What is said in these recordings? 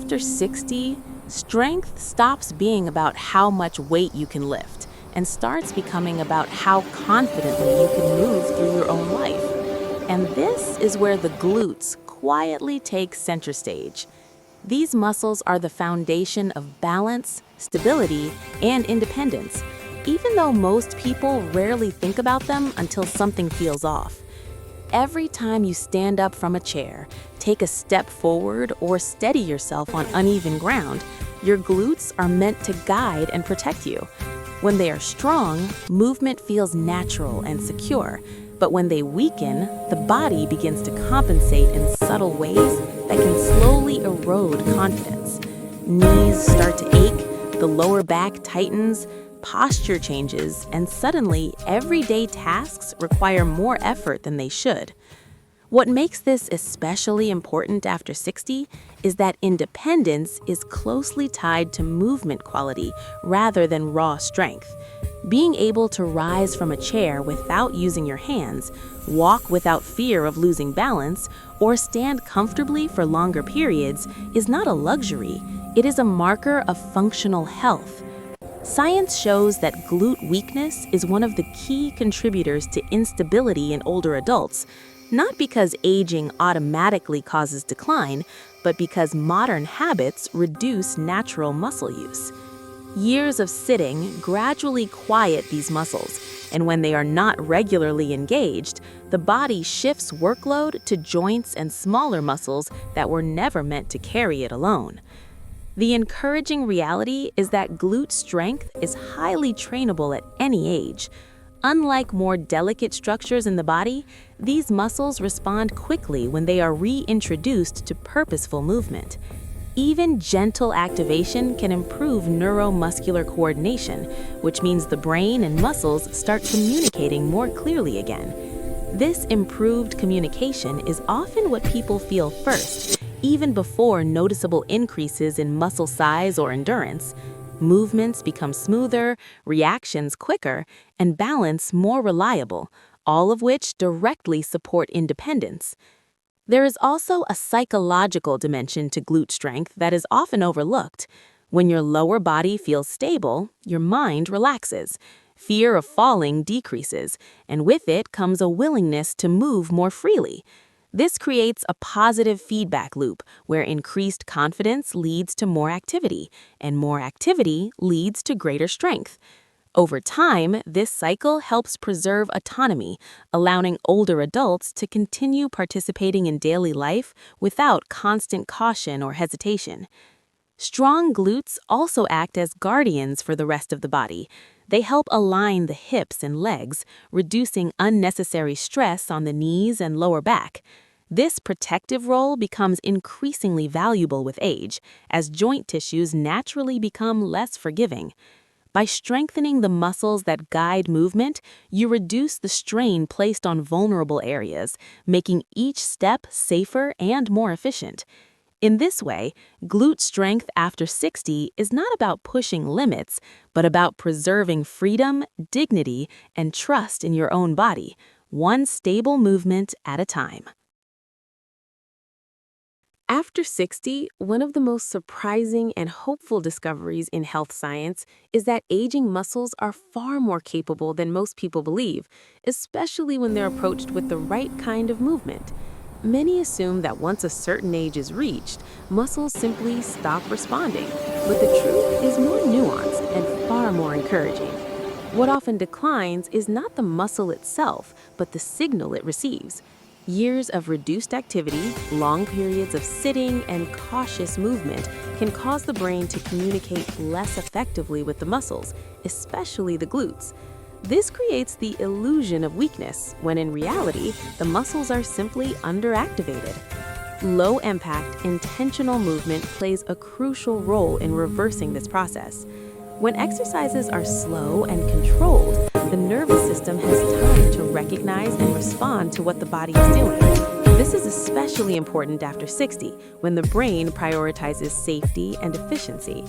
After 60, strength stops being about how much weight you can lift and starts becoming about how confidently you can move through your own life. And this is where the glutes quietly take center stage. These muscles are the foundation of balance, stability, and independence, even though most people rarely think about them until something feels off. Every time you stand up from a chair, take a step forward, or steady yourself on uneven ground, your glutes are meant to guide and protect you. When they are strong, movement feels natural and secure, but when they weaken, the body begins to compensate in subtle ways that can slowly erode confidence. Knees start to ache, the lower back tightens, posture changes, and suddenly everyday tasks require more effort than they should. What makes this especially important after 60 is that independence is closely tied to movement quality rather than raw strength. Being able to rise from a chair without using your hands, walk without fear of losing balance, or stand comfortably for longer periods is not a luxury. It is a marker of functional health. Science shows that glute weakness is one of the key contributors to instability in older adults, not because aging automatically causes decline, but because modern habits reduce natural muscle use. Years of sitting gradually quiet these muscles, and when they are not regularly engaged, the body shifts workload to joints and smaller muscles that were never meant to carry it alone. The encouraging reality is that glute strength is highly trainable at any age. Unlike more delicate structures in the body, these muscles respond quickly when they are reintroduced to purposeful movement. Even gentle activation can improve neuromuscular coordination, which means the brain and muscles start communicating more clearly again. This improved communication is often what people feel first, even before noticeable increases in muscle size or endurance. Movements become smoother, reactions quicker, and balance more reliable, all of which directly support independence. There is also a psychological dimension to glute strength that is often overlooked. When your lower body feels stable, your mind relaxes. Fear of falling decreases, and with it comes a willingness to move more freely. This creates a positive feedback loop where increased confidence leads to more activity, and more activity leads to greater strength. Over time, this cycle helps preserve autonomy, allowing older adults to continue participating in daily life without constant caution or hesitation. Strong glutes also act as guardians for the rest of the body. They help align the hips and legs, reducing unnecessary stress on the knees and lower back. This protective role becomes increasingly valuable with age, as joint tissues naturally become less forgiving. By strengthening the muscles that guide movement, you reduce the strain placed on vulnerable areas, making each step safer and more efficient. In this way, glute strength after 60 is not about pushing limits, but about preserving freedom, dignity, and trust in your own body, one stable movement at a time. After 60, one of the most surprising and hopeful discoveries in health science is that aging muscles are far more capable than most people believe, especially when they're approached with the right kind of movement. Many assume that once a certain age is reached, muscles simply stop responding, but the truth is more nuanced and far more encouraging. What often declines is not the muscle itself, but the signal it receives. Years of reduced activity, long periods of sitting, and cautious movement can cause the brain to communicate less effectively with the muscles, especially the glutes. This creates the illusion of weakness, when in reality, the muscles are simply underactivated. Low-impact, intentional movement plays a crucial role in reversing this process. When exercises are slow and controlled, the nervous system has time to recognize and respond to what the body is doing. This is especially important after 60, when the brain prioritizes safety and efficiency.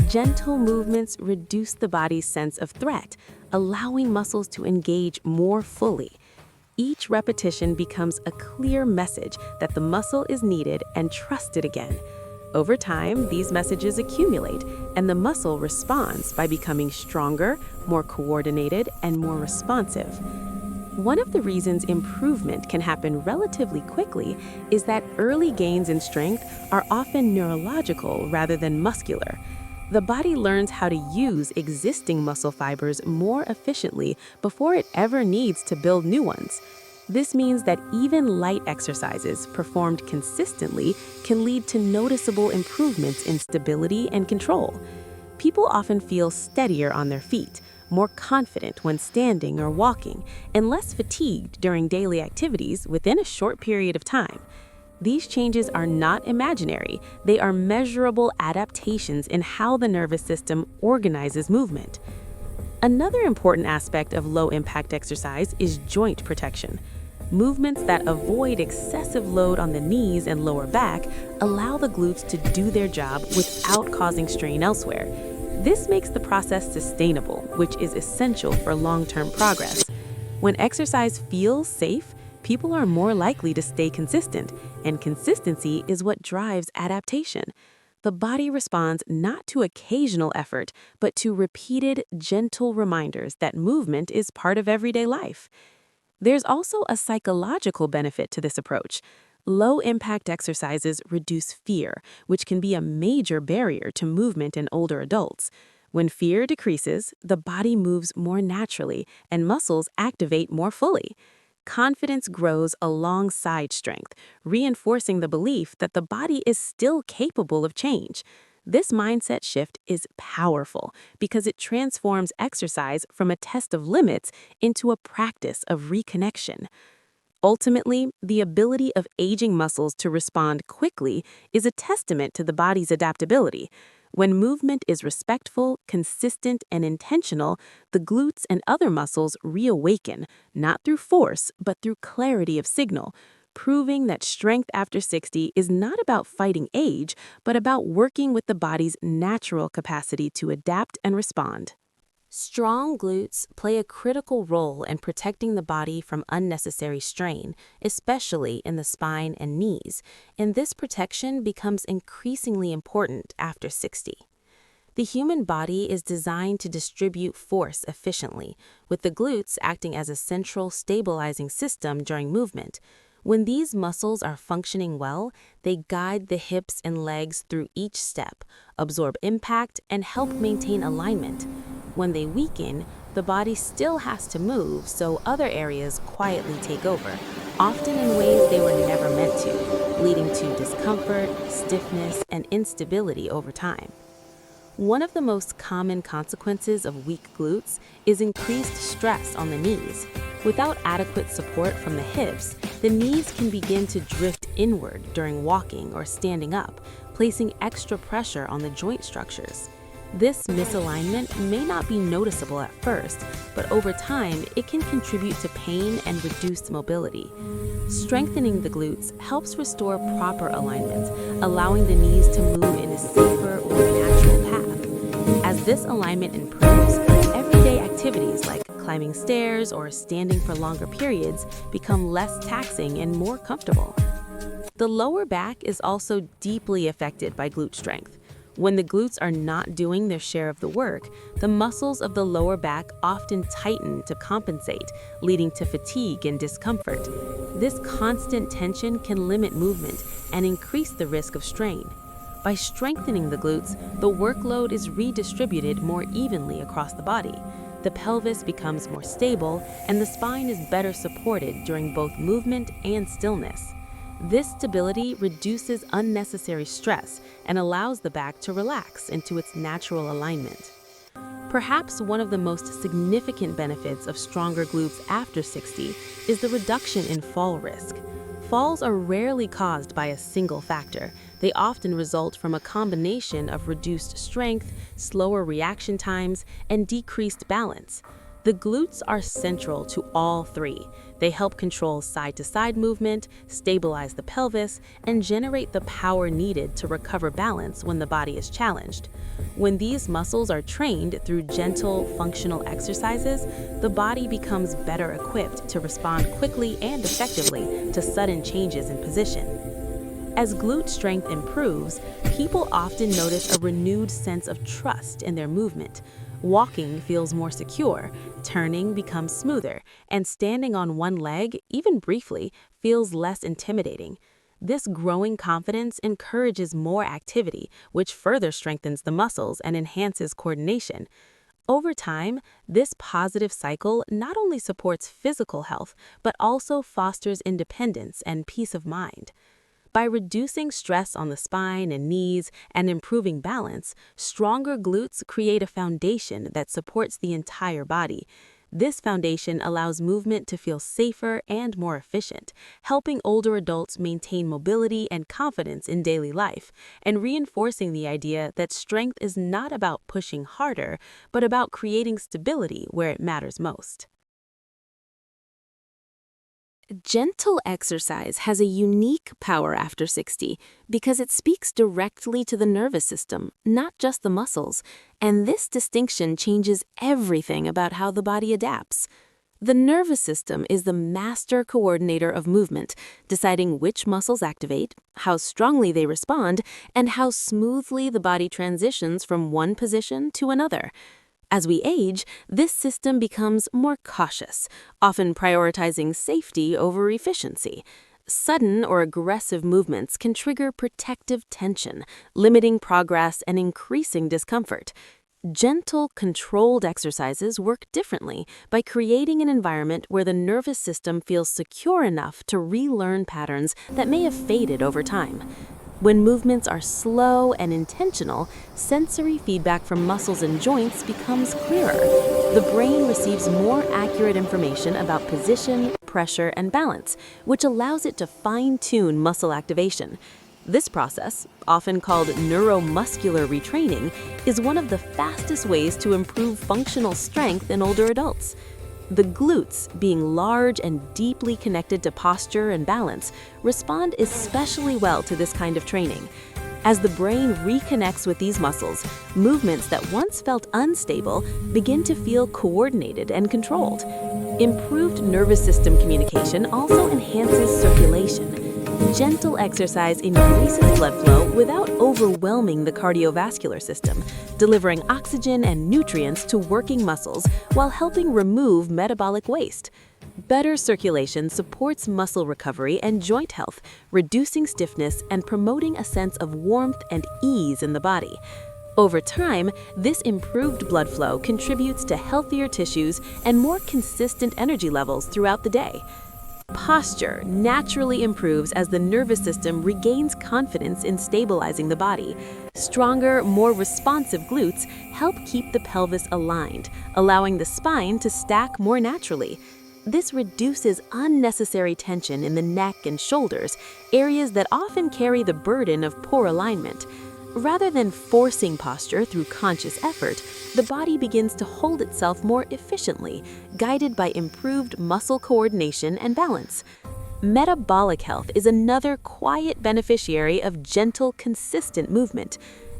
Gentle movements reduce the body's sense of threat, allowing muscles to engage more fully. Each repetition becomes a clear message that the muscle is needed and trusted again. Over time, these messages accumulate, and the muscle responds by becoming stronger, more coordinated, and more responsive. One of the reasons improvement can happen relatively quickly is that early gains in strength are often neurological rather than muscular. The body learns how to use existing muscle fibers more efficiently before it ever needs to build new ones. This means that even light exercises performed consistently can lead to noticeable improvements in stability and control. People often feel steadier on their feet, more confident when standing or walking, and less fatigued during daily activities within a short period of time. These changes are not imaginary, they are measurable adaptations in how the nervous system organizes movement. Another important aspect of low-impact exercise is joint protection. Movements that avoid excessive load on the knees and lower back allow the glutes to do their job without causing strain elsewhere. This makes the process sustainable, which is essential for long-term progress. When exercise feels safe, people are more likely to stay consistent, and consistency is what drives adaptation. The body responds not to occasional effort, but to repeated, gentle reminders that movement is part of everyday life. There's also a psychological benefit to this approach. Low-impact exercises reduce fear, which can be a major barrier to movement in older adults. When fear decreases, the body moves more naturally and muscles activate more fully. Confidence grows alongside strength, reinforcing the belief that the body is still capable of change. This mindset shift is powerful because it transforms exercise from a test of limits into a practice of reconnection. Ultimately, the ability of aging muscles to respond quickly is a testament to the body's adaptability. When movement is respectful, consistent, and intentional, the glutes and other muscles reawaken, not through force, but through clarity of signal, proving that strength after 60 is not about fighting age, but about working with the body's natural capacity to adapt and respond. Strong glutes play a critical role in protecting the body from unnecessary strain, especially in the spine and knees, and this protection becomes increasingly important after 60. The human body is designed to distribute force efficiently, with the glutes acting as a central stabilizing system during movement. When these muscles are functioning well, they guide the hips and legs through each step, absorb impact, and help maintain alignment. When they weaken, the body still has to move, so other areas quietly take over, often in ways they were never meant to, leading to discomfort, stiffness, and instability over time. One of the most common consequences of weak glutes is increased stress on the knees. Without adequate support from the hips, the knees can begin to drift inward during walking or standing up, placing extra pressure on the joint structures. This misalignment may not be noticeable at first, but over time, it can contribute to pain and reduced mobility. Strengthening the glutes helps restore proper alignment, allowing the knees to move in a safer, more natural path. As this alignment improves, everyday activities like climbing stairs or standing for longer periods become less taxing and more comfortable. The lower back is also deeply affected by glute strength. When the glutes are not doing their share of the work, the muscles of the lower back often tighten to compensate, leading to fatigue and discomfort. This constant tension can limit movement and increase the risk of strain. By strengthening the glutes, the workload is redistributed more evenly across the body. The pelvis becomes more stable, and the spine is better supported during both movement and stillness. This stability reduces unnecessary stress and allows the back to relax into its natural alignment. Perhaps one of the most significant benefits of stronger glutes after 60 is the reduction in fall risk. Falls are rarely caused by a single factor. They often result from a combination of reduced strength, slower reaction times, and decreased balance. The glutes are central to all three. They help control side-to-side movement, stabilize the pelvis, and generate the power needed to recover balance when the body is challenged. When these muscles are trained through gentle, functional exercises, the body becomes better equipped to respond quickly and effectively to sudden changes in position. As glute strength improves, people often notice a renewed sense of trust in their movement. Walking feels more secure, turning becomes smoother, and standing on one leg, even briefly, feels less intimidating. This growing confidence encourages more activity, which further strengthens the muscles and enhances coordination. Over time, this positive cycle not only supports physical health, but also fosters independence and peace of mind. By reducing stress on the spine and knees and improving balance, stronger glutes create a foundation that supports the entire body. This foundation allows movement to feel safer and more efficient, helping older adults maintain mobility and confidence in daily life, and reinforcing the idea that strength is not about pushing harder, but about creating stability where it matters most. Gentle exercise has a unique power after 60 because it speaks directly to the nervous system, not just the muscles, and this distinction changes everything about how the body adapts. The nervous system is the master coordinator of movement, deciding which muscles activate, how strongly they respond, and how smoothly the body transitions from one position to another. As we age, this system becomes more cautious, often prioritizing safety over efficiency. Sudden or aggressive movements can trigger protective tension, limiting progress and increasing discomfort. Gentle, controlled exercises work differently by creating an environment where the nervous system feels secure enough to relearn patterns that may have faded over time. When movements are slow and intentional, sensory feedback from muscles and joints becomes clearer. The brain receives more accurate information about position, pressure, and balance, which allows it to fine-tune muscle activation. This process, often called neuromuscular retraining, is one of the fastest ways to improve functional strength in older adults. The glutes, being large and deeply connected to posture and balance, respond especially well to this kind of training. As the brain reconnects with these muscles, movements that once felt unstable begin to feel coordinated and controlled. Improved nervous system communication also enhances circulation. Gentle exercise increases blood flow without overwhelming the cardiovascular system, delivering oxygen and nutrients to working muscles while helping remove metabolic waste. Better circulation supports muscle recovery and joint health, reducing stiffness and promoting a sense of warmth and ease in the body. Over time, this improved blood flow contributes to healthier tissues and more consistent energy levels throughout the day. Posture naturally improves as the nervous system regains confidence in stabilizing the body. Stronger, more responsive glutes help keep the pelvis aligned, allowing the spine to stack more naturally. This reduces unnecessary tension in the neck and shoulders, areas that often carry the burden of poor alignment. Rather than forcing posture through conscious effort, the body begins to hold itself more efficiently, guided by improved muscle coordination and balance. Metabolic health is another quiet beneficiary of gentle, consistent movement.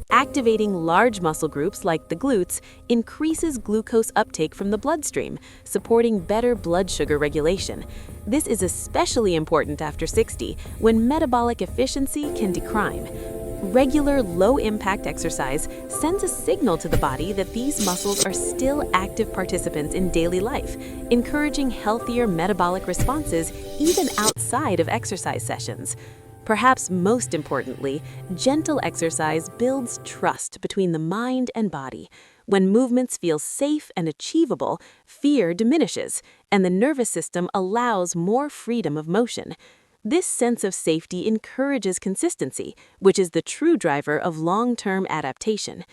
Activating large muscle groups like the glutes increases glucose uptake from the bloodstream, supporting better blood sugar regulation. This is especially important after 60, when metabolic efficiency can decline. Regular low-impact exercise sends a signal to the body that these muscles are still active participants in daily life, encouraging healthier metabolic responses even outside of exercise sessions. Perhaps most importantly, gentle exercise builds trust between the mind and body. When movements feel safe and achievable, fear diminishes, and the nervous system allows more freedom of motion. This sense of safety encourages consistency, which is the true driver of long-term adaptation.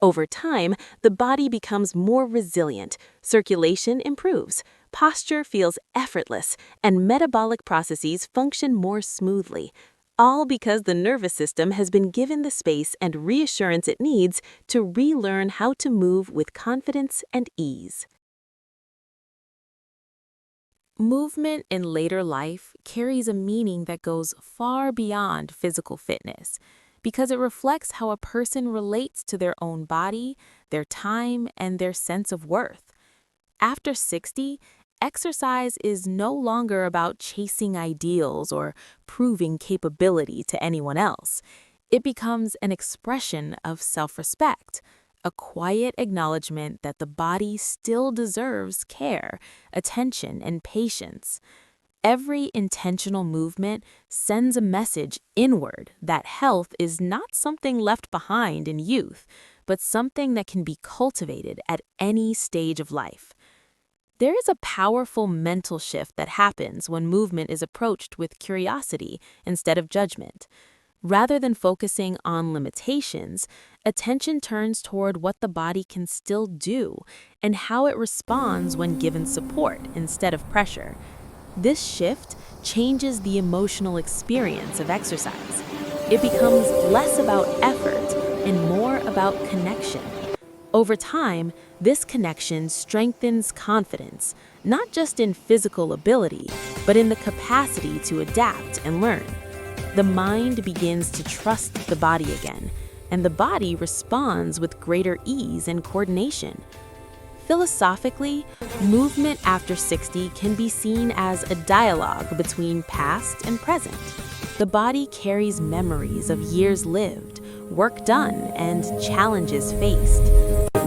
Over time, the body becomes more resilient, circulation improves, posture feels effortless, and metabolic processes function more smoothly, all because the nervous system has been given the space and reassurance it needs to relearn how to move with confidence and ease. Movement in later life carries a meaning that goes far beyond physical fitness because it reflects how a person relates to their own body, their time, and their sense of worth. After 60, exercise is no longer about chasing ideals or proving capability to anyone else. It becomes an expression of self-respect, a quiet acknowledgement that the body still deserves care, attention, and patience. Every intentional movement sends a message inward that health is not something left behind in youth, but something that can be cultivated at any stage of life. There is a powerful mental shift that happens when movement is approached with curiosity instead of judgment. Rather than focusing on limitations, attention turns toward what the body can still do and how it responds when given support instead of pressure. This shift changes the emotional experience of exercise. It becomes less about effort and more about connection. Over time, this connection strengthens confidence, not just in physical ability, but in the capacity to adapt and learn. The mind begins to trust the body again, and the body responds with greater ease and coordination. Philosophically, movement after 60 can be seen as a dialogue between past and present. The body carries memories of years lived, work done, and challenges faced.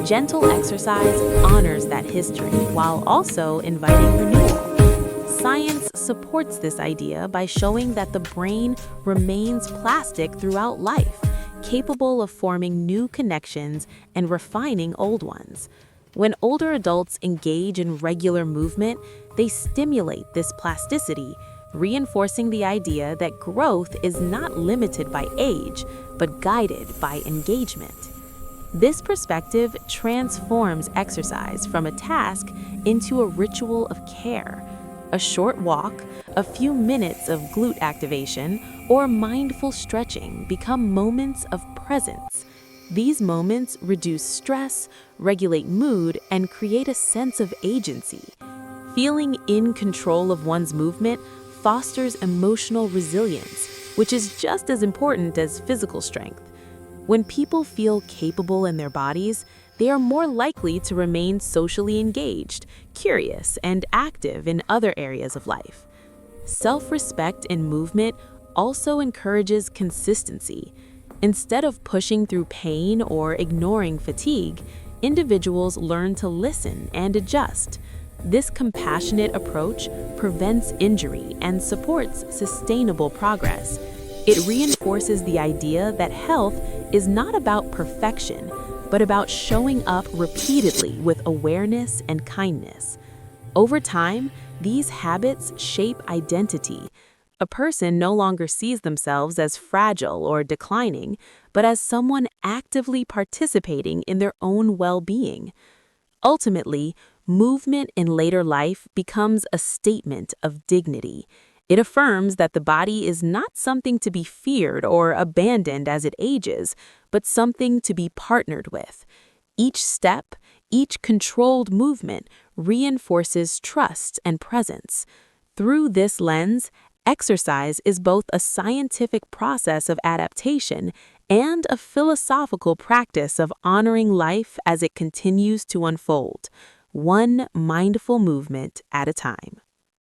Gentle exercise honors that history while also inviting renewal. Science supports this idea by showing that the brain remains plastic throughout life, capable of forming new connections and refining old ones. When older adults engage in regular movement, they stimulate this plasticity, reinforcing the idea that growth is not limited by age, but guided by engagement. This perspective transforms exercise from a task into a ritual of care. A short walk, a few minutes of glute activation, or mindful stretching become moments of presence. These moments reduce stress, regulate mood, and create a sense of agency. Feeling in control of one's movement fosters emotional resilience, which is just as important as physical strength. When people feel capable in their bodies, they are more likely to remain socially engaged, curious, and active in other areas of life. Self-respect in movement also encourages consistency. Instead of pushing through pain or ignoring fatigue, individuals learn to listen and adjust. This compassionate approach prevents injury and supports sustainable progress. It reinforces the idea that health is not about perfection, but about showing up repeatedly with awareness and kindness. Over time, these habits shape identity. A person no longer sees themselves as fragile or declining, but as someone actively participating in their own well-being. Ultimately, movement in later life becomes a statement of dignity. It affirms that the body is not something to be feared or abandoned as it ages, but something to be partnered with. Each step, each controlled movement reinforces trust and presence. Through this lens, exercise is both a scientific process of adaptation and a philosophical practice of honoring life as it continues to unfold, one mindful movement at a time.